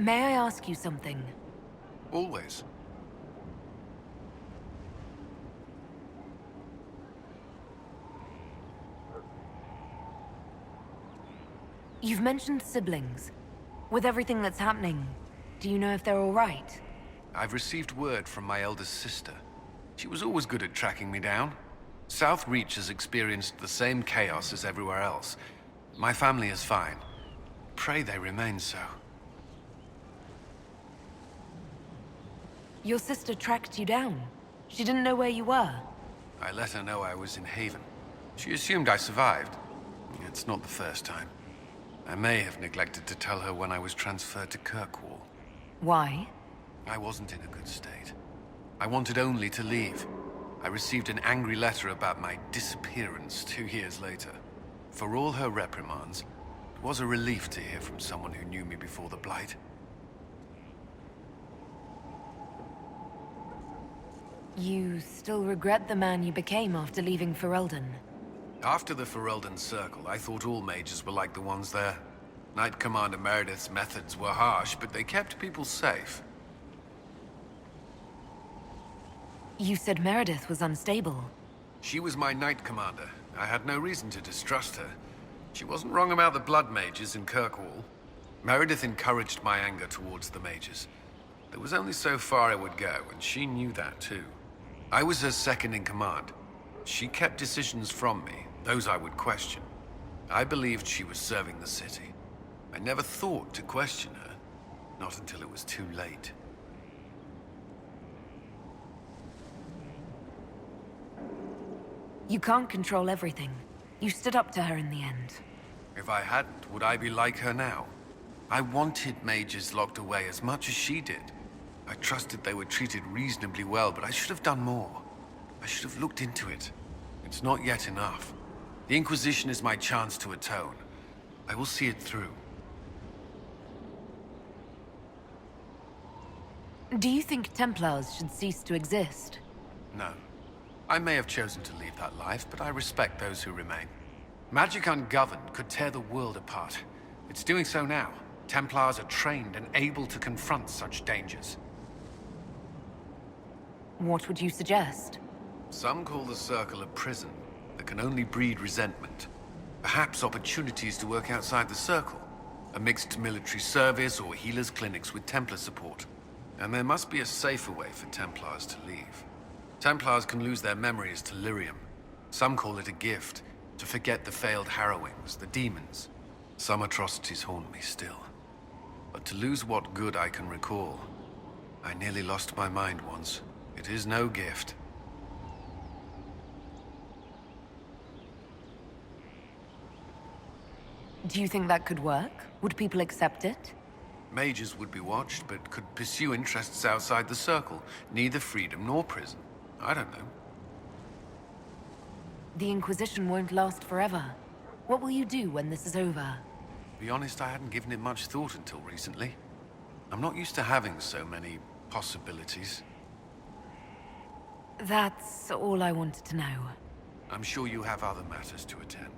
May I ask you something? Always. You've mentioned siblings. With everything that's happening, do you know if they're all right? I've received word from my eldest sister. She was always good at tracking me down. South Reach has experienced the same chaos as everywhere else. My family is fine. Pray they remain so. Your sister tracked you down. She didn't know where you were. I let her know I was in Haven. She assumed I survived. It's not the first time. I may have neglected to tell her when I was transferred to Kirkwall. Why? I wasn't in a good state. I wanted only to leave. I received an angry letter about my disappearance 2 years later. For all her reprimands, it was a relief to hear from someone who knew me before the Blight. You still regret the man you became after leaving Ferelden? After the Ferelden Circle, I thought all mages were like the ones there. Knight Commander Meredith's methods were harsh, but they kept people safe. You said Meredith was unstable. She was my Knight Commander. I had no reason to distrust her. She wasn't wrong about the Blood Mages in Kirkwall. Meredith encouraged my anger towards the mages. There was only so far I would go, and she knew that too. I was her second in command. She kept decisions from me, those I would question. I believed she was serving the city. I never thought to question her, not until it was too late. You can't control everything. You stood up to her in the end. If I hadn't, would I be like her now? I wanted mages locked away as much as she did. I trusted they were treated reasonably well, but I should have done more. I should have looked into it. It's not yet enough. The Inquisition is my chance to atone. I will see it through. Do you think Templars should cease to exist? No. I may have chosen to leave that life, but I respect those who remain. Magic ungoverned could tear the world apart. It's doing so now. Templars are trained and able to confront such dangers. What would you suggest? Some call the Circle a prison that can only breed resentment. Perhaps opportunities to work outside the Circle. A mixed military service or healers' clinics with Templar support. And there must be a safer way for Templars to leave. Templars can lose their memories to lyrium. Some call it a gift, to forget the failed harrowings, the demons. Some atrocities haunt me still. But to lose what good I can recall, I nearly lost my mind once. It is no gift. Do you think that could work? Would people accept it? Mages would be watched, but could pursue interests outside the Circle. Neither freedom nor prison. I don't know. The Inquisition won't last forever. What will you do when this is over? To be honest, I hadn't given it much thought until recently. I'm not used to having so many possibilities. That's all I wanted to know. I'm sure you have other matters to attend.